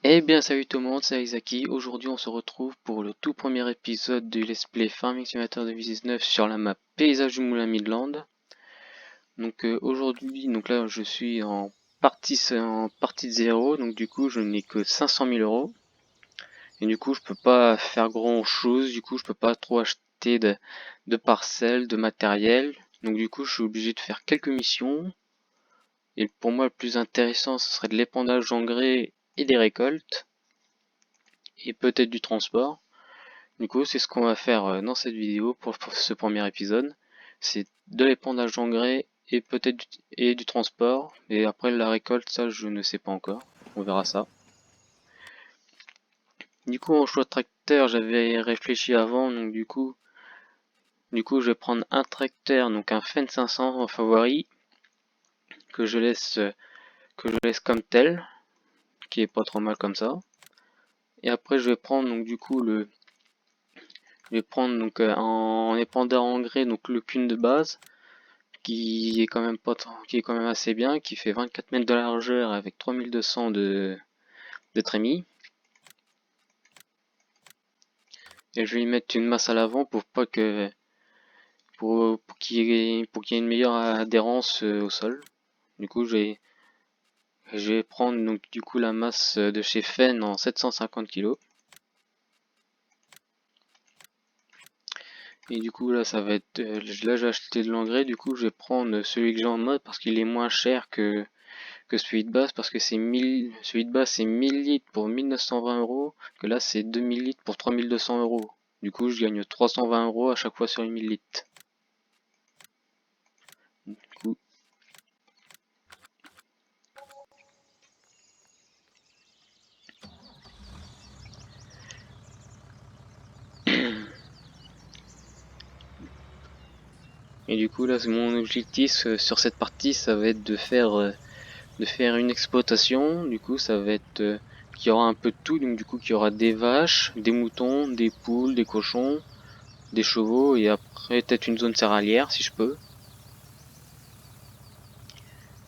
Eh bien salut tout le monde, c'est Isaki. Aujourd'hui on se retrouve pour le tout premier épisode du Let's Play Farming Simulator 2019 sur la map Paysage du Moulin Midland. Donc aujourd'hui, donc là je suis en partie de 0, donc du coup je n'ai que 500 000 euros. Et du coup je peux pas faire grand chose, du coup je peux pas trop acheter de parcelles, de matériel. Donc du coup je suis obligé de faire quelques missions. Et pour moi le plus intéressant ce serait de l'épandage d'engrais et des récoltes. Et peut-être du transport. Du coup, c'est ce qu'on va faire dans cette vidéo pour ce premier épisode. C'est de l'épandage d'engrais et peut-être du transport. Et après la récolte, ça je ne sais pas encore. On verra ça. Du coup, en choix de tracteur, j'avais réfléchi avant, donc du coup, je vais prendre un tracteur, donc un Fendt 500 en favori, que je laisse comme tel, qui est pas trop mal comme ça. Et après, je vais prendre donc du coup en épandeur engrais donc le Kuhn de base, qui est quand même qui est quand même assez bien, qui fait 24 mètres de largeur avec 3200 de trémie. Et je vais y mettre une masse à l'avant pour pas que pour qu'il y ait une meilleure adhérence au sol. Du coup, je vais prendre donc du coup la masse de chez Fenn en 750 kg. Et du coup là ça va être là j'ai acheté de l'engrais, du coup je vais prendre celui que j'ai en mode parce qu'il est moins cher que celui de base, parce que celui de base c'est 1000 litres pour 1920 euros, que là c'est 2000 litres pour 3200 euros. Du coup je gagne 320 euros à chaque fois sur les 1000 litres. Du coup, et du coup là c'est mon objectif sur cette partie, ça va être de faire une exploitation. Du coup ça va être qu'il y aura un peu de tout, donc du coup qu'il y aura des vaches, des moutons, des poules, des cochons, des chevaux, et après peut-être une zone céréalière si je peux.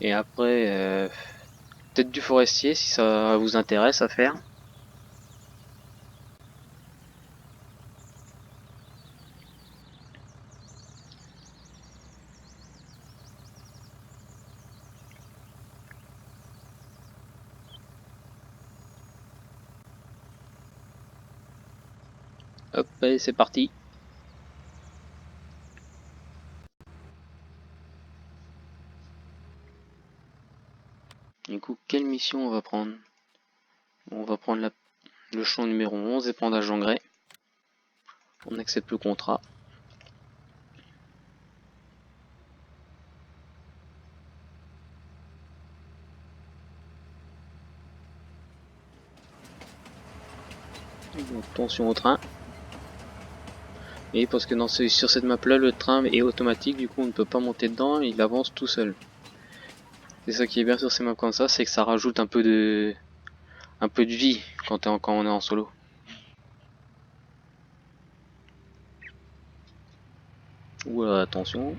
Et après peut-être du forestier si ça vous intéresse à faire. Hop, allez, c'est parti. Du coup, quelle mission on va prendre? On va prendre le champ numéro 11, épandage d'engrais. On accepte le contrat. Donc, attention au train. Et parce que sur cette map là, le train est automatique, du coup on ne peut pas monter dedans, il avance tout seul. C'est ça qui est bien sur ces maps comme ça, c'est que ça rajoute un peu de vie quand on est en solo. Oula, attention.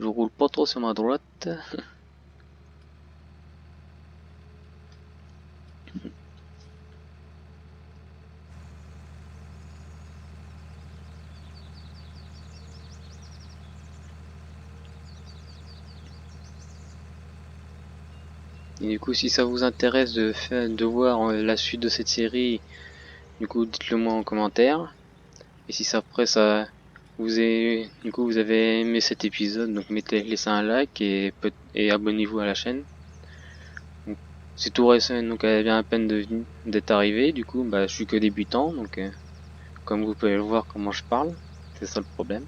Je roule pas trop sur ma droite. Et du coup, si ça vous intéresse de voir la suite de cette série, du coup dites-le moi en commentaire. Et si ça après ça vous avez aimé cet épisode, donc laissez un like et abonnez-vous à la chaîne. C'est tout récent, donc elle a bien la peine d'être arrivé. Du coup, bah je suis que débutant, donc comme vous pouvez le voir comment je parle, c'est ça le problème.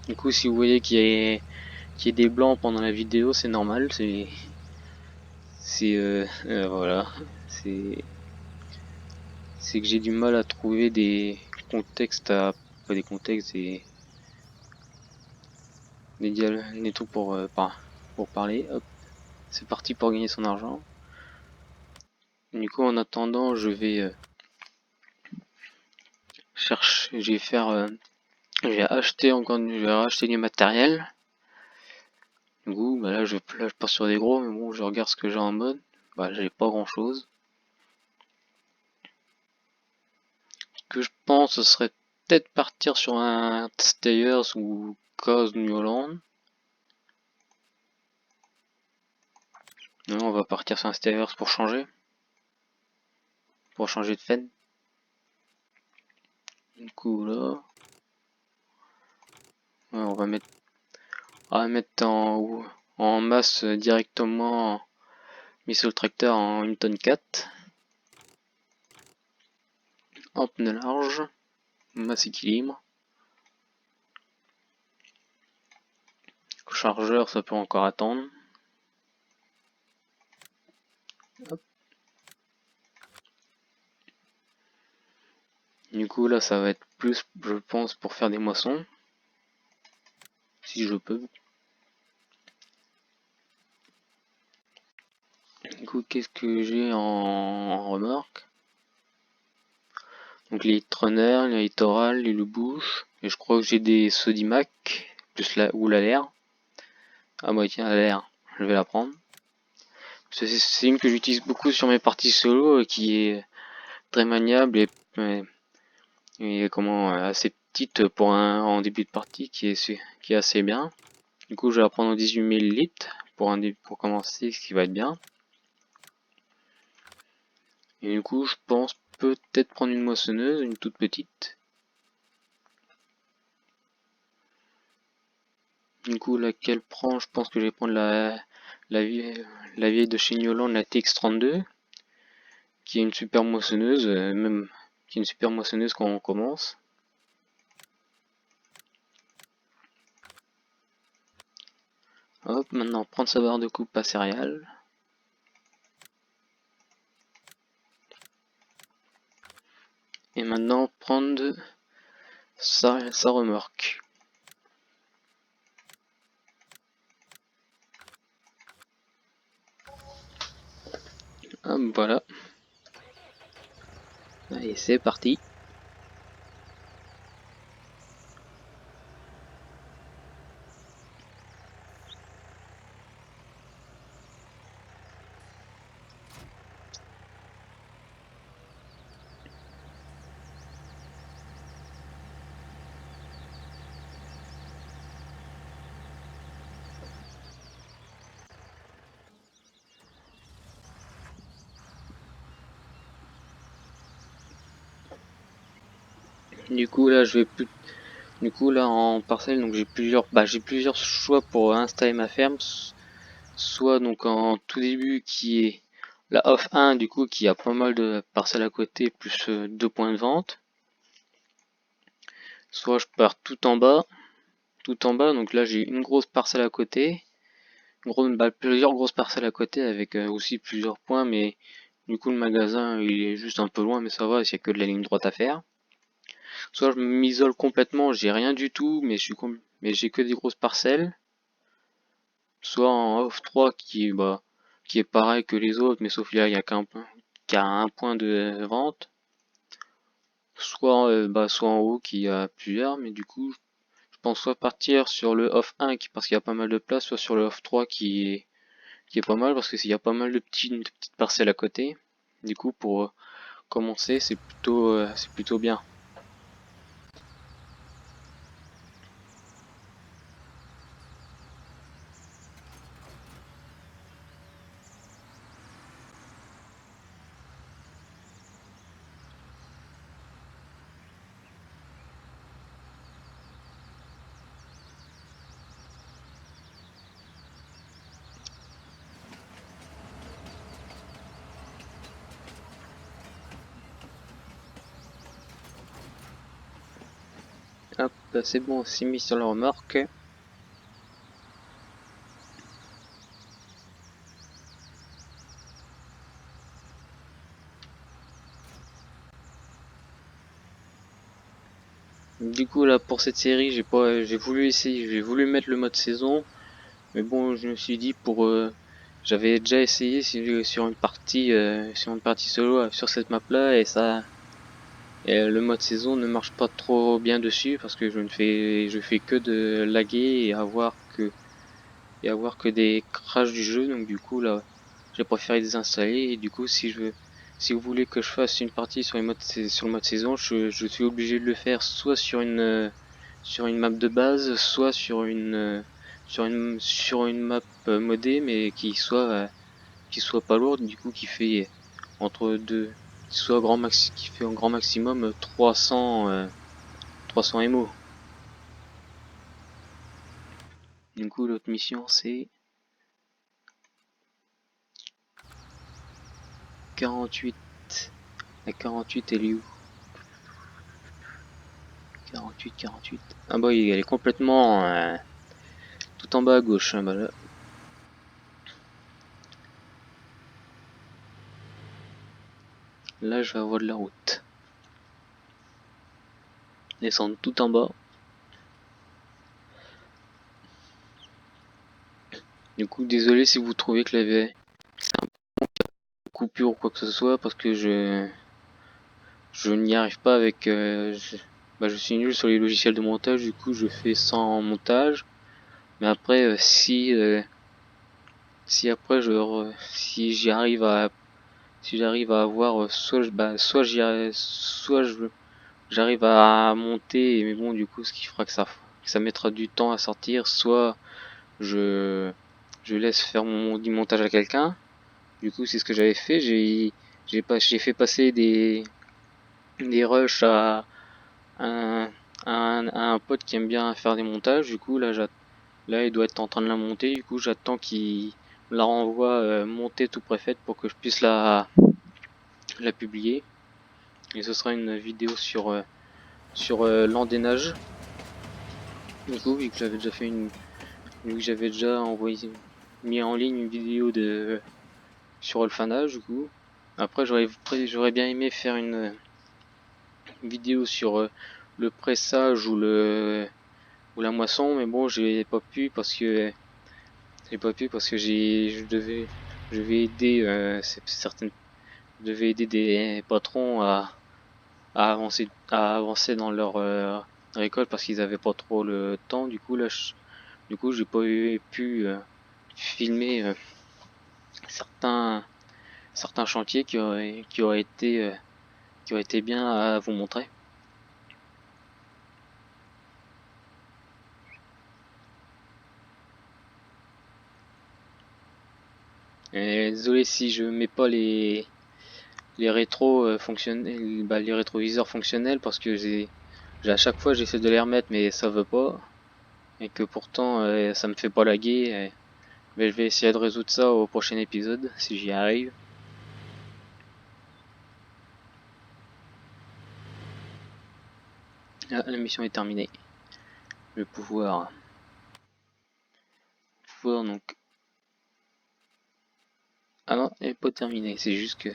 Du coup, si vous voyez qu'il y a des blancs pendant la vidéo, c'est normal, voilà, c'est c'est que j'ai du mal à trouver des contextes pas des contextes, des trucs pour parler. Hop, c'est parti pour gagner son argent. Du coup, en attendant, je vais faire, je vais racheter du matériel. Du coup, bah là, je passe sur des gros, mais bon, je regarde ce que j'ai en mode. bah j'ai pas grand chose. Ce que je pense ce serait peut-être partir sur un Stayers ou Cause New Holland. Non, on va partir sur un Stayers pour changer de fenn. Du coup là, ouais, on va mettre en masse directement Missile Tractor en une tonne 4. En pneu large, masse équilibre. Chargeur, ça peut encore attendre. Hop. Du coup là ça va être plus, je pense, pour faire des moissons. Si je peux. Du coup qu'est-ce que j'ai en remorque? Donc les Trunner, les Littoral, les Bouche. Et je crois que j'ai des Sodimac, plus la l'air. Ah bah tiens, l'air, je vais la prendre. C'est une que j'utilise beaucoup sur mes parties solo, qui est très maniable et comment assez petite pour en début de partie, qui est assez bien. Du coup je vais la prendre en 18 ml pour commencer, ce qui va être bien. Et du coup je pense peut-être prendre une moissonneuse, une toute petite. Du coup laquelle prend, je pense que je vais prendre la vieille de chez New Holland, la TX32, qui est une super moissonneuse, qui est une super moissonneuse quand on commence. Hop, maintenant prendre sa barre de coupe à céréales. Et maintenant prendre sa remorque. Hop, voilà. Allez, c'est parti. Du coup là je vais plus. Du coup là en parcelle, donc j'ai plusieurs choix pour installer ma ferme. Soit donc en tout début qui est la off 1, du coup qui a pas mal de parcelles à côté plus 2 points de vente. Soit je pars tout en bas, donc là j'ai une grosse parcelle à côté, plusieurs grosses parcelles à côté avec aussi plusieurs points, mais du coup le magasin il est juste un peu loin, mais ça va, il n'y a que de la ligne droite à faire. Soit je m'isole complètement, j'ai rien du tout, mais j'ai que des grosses parcelles. Soit en off 3 qui est pareil que les autres, mais sauf là il y a un point de vente. Soit en haut qui a plusieurs, mais du coup je pense soit partir sur le off 1 parce qu'il y a pas mal de place, soit sur le off 3 qui est pas mal parce qu'il y a pas mal de petites parcelles à côté. Du coup pour commencer c'est plutôt bien. Hop, c'est bon, c'est mis sur la remorque. Du coup là pour cette série j'ai voulu mettre le mode saison, mais bon je me suis dit j'avais déjà essayé sur une partie solo sur cette map là et le mode saison ne marche pas trop bien dessus parce que je fais que de laguer et avoir que des crashs du jeu, donc du coup là j'ai préféré désinstaller. Et du coup, si vous voulez que je fasse une partie sur le mode saison, je suis obligé de le faire soit sur une map de base, soit sur une map modée, mais qui soit pas lourde, du coup qui fait entre deux, qui fait en grand maximum 300 MO. Du coup, l'autre mission c'est 48. La 48 elle est où? 48. Ah bah oui, elle est complètement tout en bas à gauche. Hein, bah là. Là, je vais avoir de la route. Descendre tout en bas. Du coup, désolé si vous trouvez que c'est un coupure ou quoi que ce soit, parce que je n'y arrive pas avec... je suis nul sur les logiciels de montage, du coup je fais sans montage. Mais après, si après si j'arrive à avoir soit j'arrive à monter, mais bon du coup ce qui fera que ça mettra du temps à sortir, soit je laisse faire du montage à quelqu'un. Du coup c'est ce que j'avais fait, j'ai fait passer des rushs à un pote qui aime bien faire des montages. Du coup là il doit être en train de la monter, du coup j'attends qu'il la renvoie montée tout préfaite pour que je puisse la publier. Et ce sera une vidéo sur l'endénage. Du coup vu que j'avais déjà mis en ligne une vidéo sur le fanage, du coup après j'aurais bien aimé faire une vidéo sur le pressage ou la moisson, mais bon j'ai pas pu parce que je vais aider je devais aider des patrons à avancer dans leur récolte parce qu'ils avaient pas trop le temps. Du coup j'ai pas pu filmer certains chantiers qui auraient été bien à vous montrer. Et désolé si je mets pas les rétros fonctionnels, les rétroviseurs fonctionnels, parce que à chaque fois j'essaie de les remettre mais ça veut pas, et que pourtant ça me fait pas laguer. Mais je vais essayer de résoudre ça au prochain épisode si j'y arrive. Ah, la mission est terminée. Je vais pouvoir donc... Ah non, elle n'est pas terminée, c'est juste que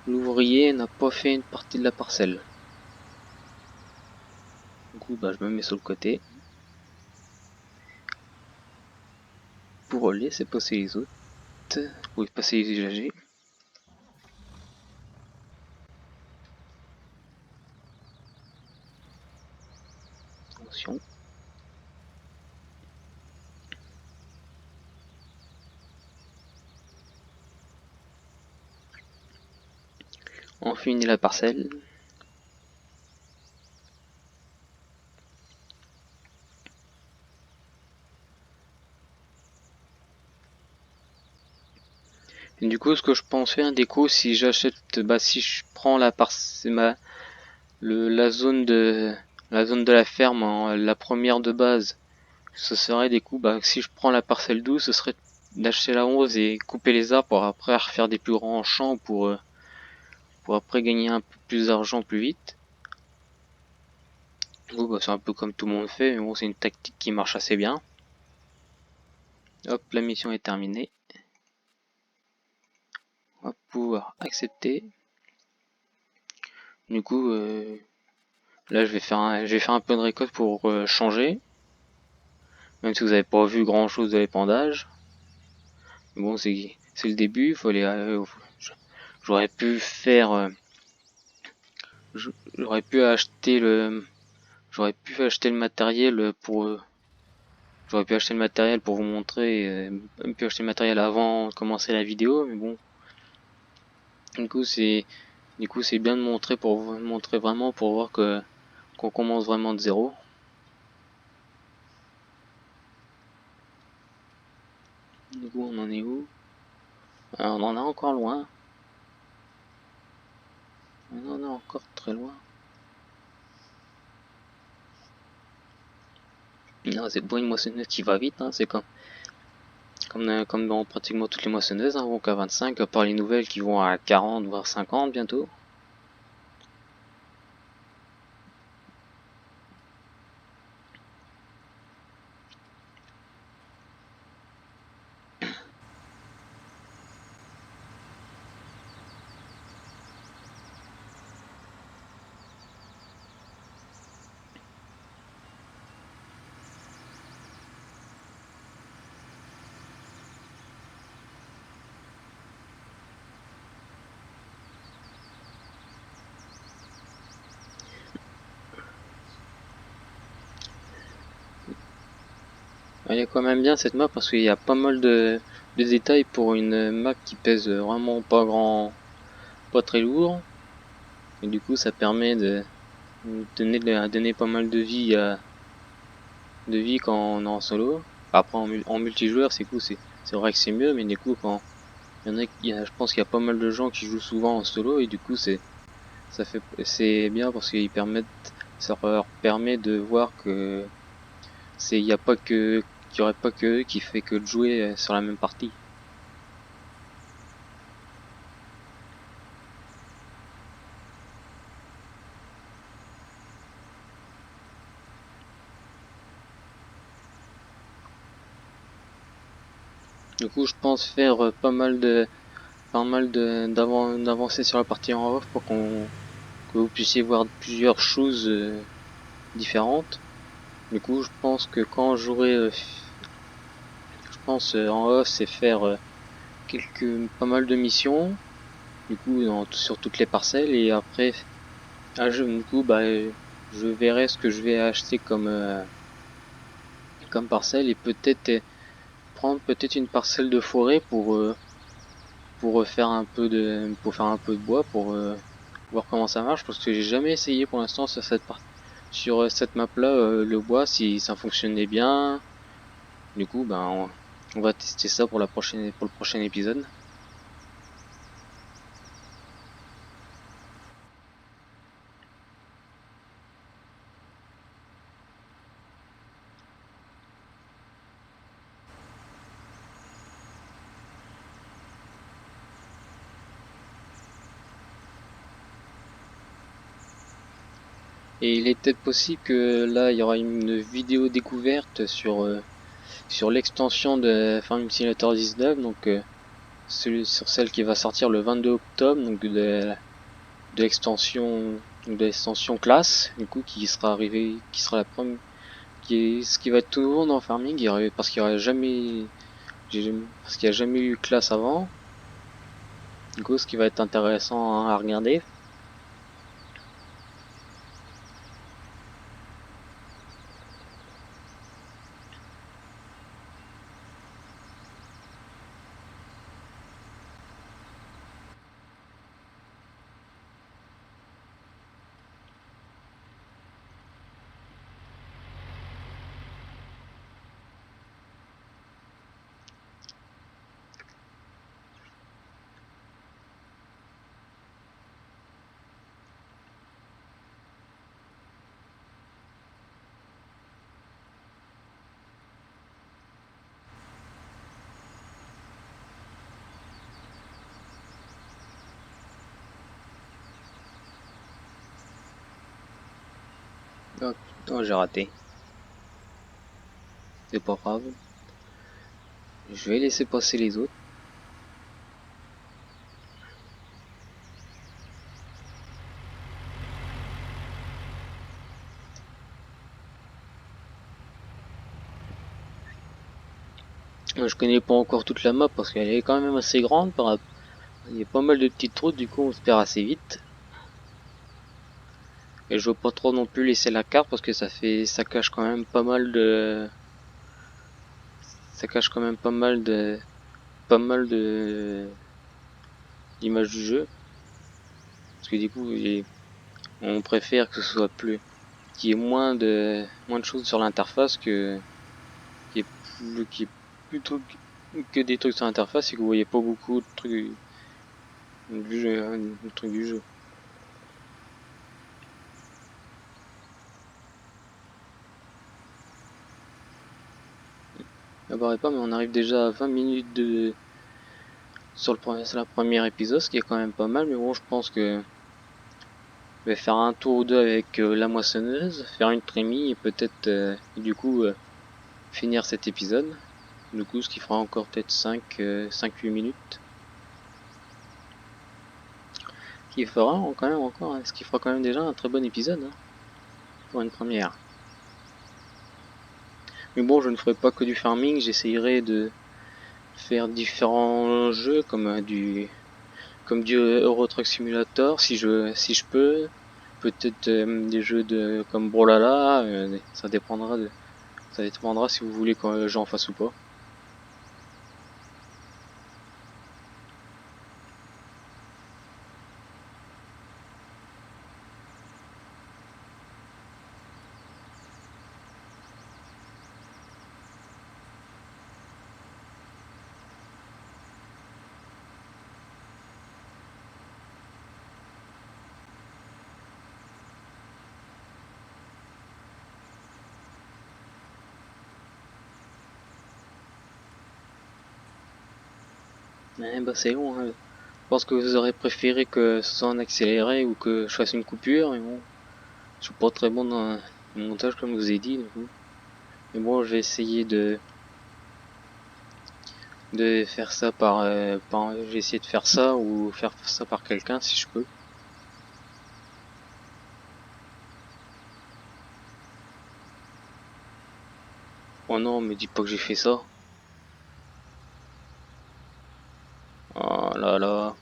l'ouvrier n'a pas fait une partie de la parcelle. Du coup, je me mets sur le côté pour laisser passer les autres. Oui, passer les usagers. Attention. On finit la parcelle. Et du coup, ce que je pense faire, déco, si j'achète, si je prends la zone de la ferme, la première de base, ce serait des coups, si je prends la parcelle 12, ce serait d'acheter la 11 et couper les arbres pour après refaire des plus grands champs pour après gagner un peu plus d'argent plus vite. C'est un peu comme tout le monde fait, mais bon, c'est une tactique qui marche assez bien. Hop, la mission est terminée. On va pouvoir accepter. Du coup, là je vais faire un peu de récolte pour changer. Même si vous n'avez pas vu grand chose de l'épandage. Mais bon, c'est le début, il fallait... j'aurais pu faire... j'aurais pu acheter le matériel J'aurais pu acheter le matériel pour vous montrer, même pu acheter le matériel avant de commencer la vidéo, mais bon. Du coup c'est bien de montrer pour vous montrer vraiment, pour voir que qu'on commence vraiment de zéro. Du coup on en est où? Alors, on en est encore loin. On en est encore très loin. Non, c'est bon, une moissonneuse qui va vite, hein, c'est comme dans pratiquement toutes les moissonneuses, hein, vont qu'à 25, à part les nouvelles qui vont à 40 voire 50 bientôt. Elle est quand même bien cette map parce qu'il y a pas mal de détails pour une map qui pèse vraiment pas très lourd. Et du coup ça permet de donner pas mal de vie quand on est en solo. Après en multijoueur c'est cool, c'est vrai que c'est mieux, mais du coup quand je pense qu'il y a pas mal de gens qui jouent souvent en solo et du coup c'est bien parce ça leur permet de voir que il y a pas que qu'il y aurait pas que eux qui fait que de jouer sur la même partie. Du coup je pense faire d'avancer sur la partie en off pour que vous puissiez voir plusieurs choses différentes. Du coup je pense que quand j'aurai en off c'est faire pas mal de missions, du coup sur toutes les parcelles, et après du coup je verrai ce que je vais acheter comme parcelle, et peut-être prendre une parcelle de forêt pour faire un peu de bois pour voir comment ça marche, parce que j'ai jamais essayé pour l'instant sur cette map là le bois, si ça fonctionnait bien. Du coup on va tester ça pour le prochain épisode. Et il est peut-être possible que là il y aura une vidéo découverte sur l'extension de Farming Simulator 19, donc sur celle qui va sortir le 22 octobre, donc de l'extension classe, du coup qui sera la première, ce qui va être tout nouveau dans Farming, parce qu'il n'y a jamais eu classe avant. Du coup ce qui va être intéressant, hein, à regarder. Oh, j'ai raté. C'est pas grave. Je vais laisser passer les autres. Je connais pas encore toute la map parce qu'elle est quand même assez grande. Il y a pas mal de petites routes, du coup on se perd assez vite. Et je veux pas trop non plus laisser la carte parce que ça cache quand même pas mal ça cache quand même pas mal de d'images du jeu, parce que du coup on préfère que ce soit plus qu'il y ait moins de choses sur l'interface qu'il y ait plutôt que des trucs sur l'interface et que vous voyez pas beaucoup de trucs du jeu. Apparaît pas, mais on arrive déjà à 20 minutes sur la première épisode, ce qui est quand même pas mal. Mais bon, je pense que je vais faire un tour ou deux avec la moissonneuse, faire une trémie et peut-être du coup finir cet épisode. Du coup, ce qui fera encore peut-être 5-8 minutes. Ce qui fera quand même encore, ce qui fera quand même déjà un très bon épisode hein, pour une première. Mais bon, je ne ferai pas que du farming, j'essayerai de faire différents jeux comme du Euro Truck Simulator si je peux. Peut-être des jeux comme Brawlhalla, ça dépendra si vous voulez que j'en fasse ou pas. Bah c'est long, hein. Je pense que vous aurez préféré que ce soit en accéléré ou que je fasse une coupure, mais bon, je suis pas très bon dans le montage comme je vous ai dit, du coup. Mais bon, je vais essayer de faire ça je vais essayer de faire ça ou faire ça par quelqu'un si je peux. Oh non, me dis pas que j'ai fait ça. Oh là là.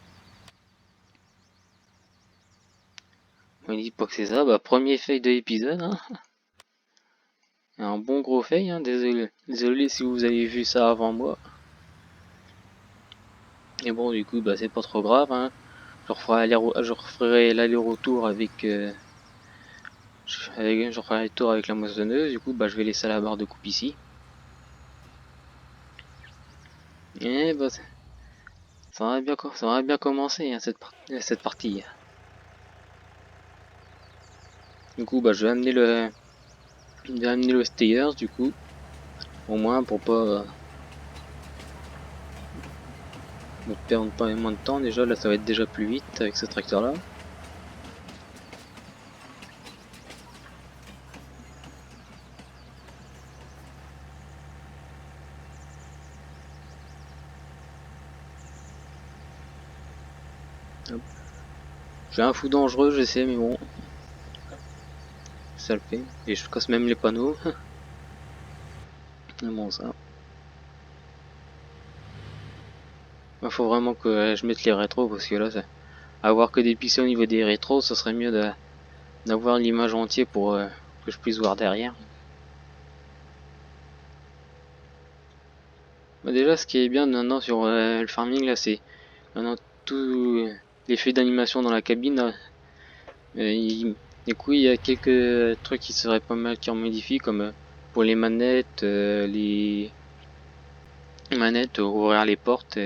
Me dis pas que c'est ça. Bah, premier fail de l'épisode, hein. Un bon gros fail, hein. Désolé si vous avez vu ça avant moi. Et bon, du coup, bah, c'est pas trop grave, hein. Je referai l'aller-retour je referai le tour avec la moissonneuse. Du coup, bah, je vais laisser la barre de coupe ici. Et bah, ça aurait bien commencé, hein, cette partie. Du coup, bah, je vais amener le Stayers, du coup. Au moins, pour pas ne perdre pas moins de temps. Déjà, là, ça va être déjà plus vite avec ce tracteur-là. J'ai un fou dangereux, je sais, mais bon. Ça le fait. Et je casse même les panneaux. Mais bon, ça. Il faut vraiment que je mette les rétros parce que là, avoir que des pixels au niveau des rétros, ça serait mieux d'avoir l'image entière pour que je puisse voir derrière. Bah déjà, ce qui est bien maintenant sur le farming, là, c'est maintenant tout l'effet d'animation dans la cabine. Du coup, il y a quelques trucs qui seraient pas mal qui en modifient, comme pour les manettes, ouvrir les portes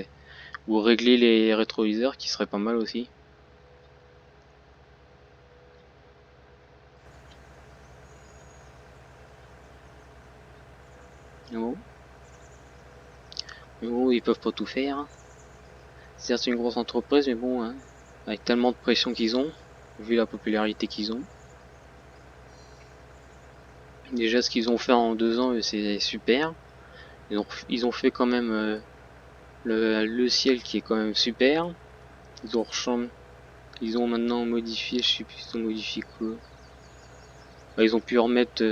ou régler les rétroviseurs, qui seraient pas mal aussi. Mais bon, ils peuvent pas tout faire, hein. Certes, c'est une grosse entreprise, mais bon, hein, avec tellement de pression qu'ils ont, vu la popularité qu'ils ont. Déjà, ce qu'ils ont fait en 2 ans, c'est super. Ils ont fait quand même le ciel qui est quand même super. Ils ont maintenant modifié, je sais plus ils ont modifié quoi. Bah, ils ont pu mettre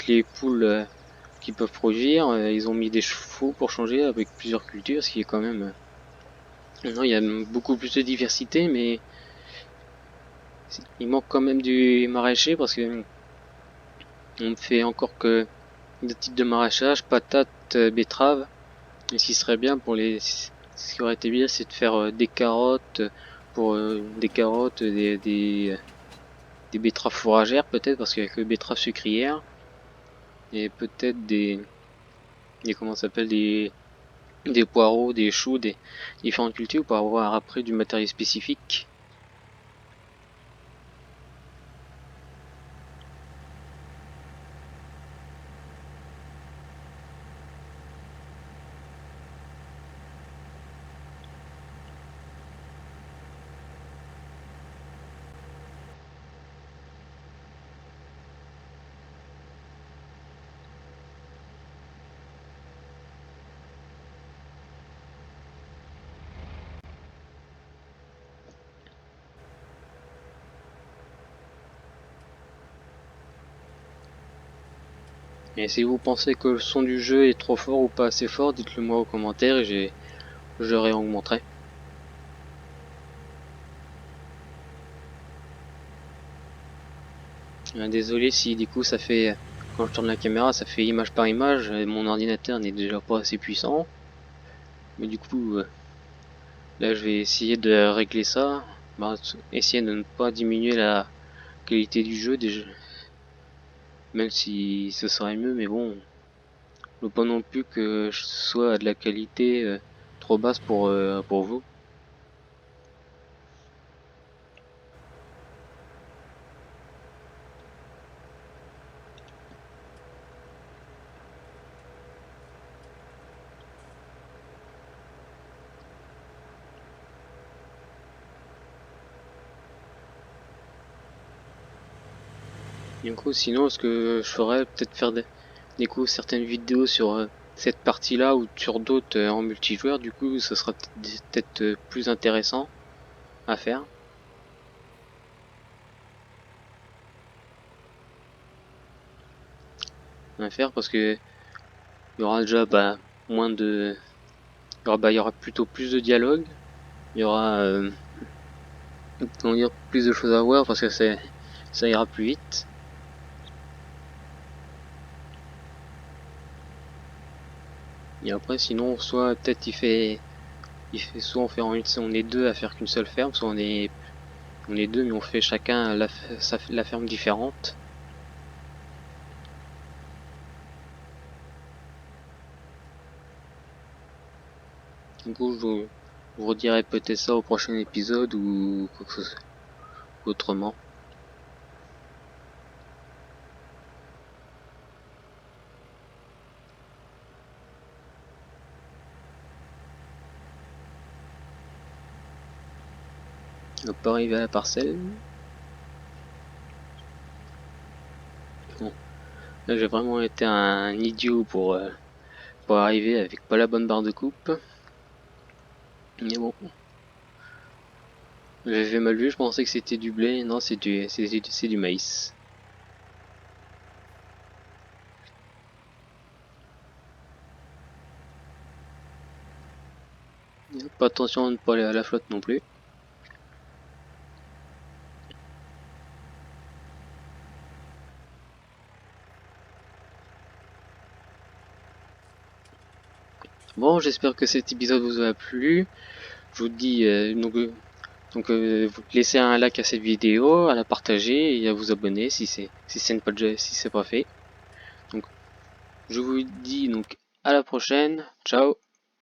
les poules qui peuvent produire. Ils ont mis des chevaux pour changer avec plusieurs cultures, ce qui est quand même. Non, il y a beaucoup plus de diversité, mais il manque quand même du maraîcher parce que on fait encore que des types de maraîchage, patates, cette betterave. Et ce qui serait bien pour ce qui aurait été bien, c'est de faire des carottes, des betteraves fourragères peut-être, parce qu'il n'y a que betteraves sucrières. Et peut-être comment ça s'appelle, des poireaux, des choux, des différentes cultures pour avoir après du matériel spécifique. Et si vous pensez que le son du jeu est trop fort ou pas assez fort, dites-le moi aux commentaires et je réaugmenterai. Désolé si du coup ça fait, quand je tourne la caméra, ça fait image par image, et mon ordinateur n'est déjà pas assez puissant. Mais du coup, là je vais essayer de régler ça, essayer de ne pas diminuer la qualité du jeu déjà, même si ce serait mieux, mais bon, je veux pas non plus que ce soit de la qualité trop basse pour vous. Du coup, sinon, ce que je ferais, peut-être faire des coups, certaines vidéos sur cette partie-là ou sur d'autres en multijoueur. Du coup, ce sera peut-être plus intéressant à faire. Parce que il y aura déjà moins de, il y aura plutôt plus de dialogue. Il y aura comment dire, plus de choses à voir parce que ça ira plus vite. Et après, sinon, soit peut-être soit on est deux à faire qu'une seule ferme, soit on est deux mais on fait chacun la ferme différente. Du coup, je vous redirai peut-être ça au prochain épisode ou quoi que ce soit autrement. On va pas arriver à la parcelle. Bon, là j'ai vraiment été un idiot pour arriver avec pas la bonne barre de coupe. Mais bon, j'avais mal vu, je pensais que c'était du blé. Non, c'est du maïs. Pas attention à ne pas aller à la flotte non plus. Bon, j'espère que cet épisode vous a plu. Je vous dis vous laissez un like à cette vidéo, à la partager et à vous abonner si c'est pas fait. Donc je vous dis donc à la prochaine. Ciao.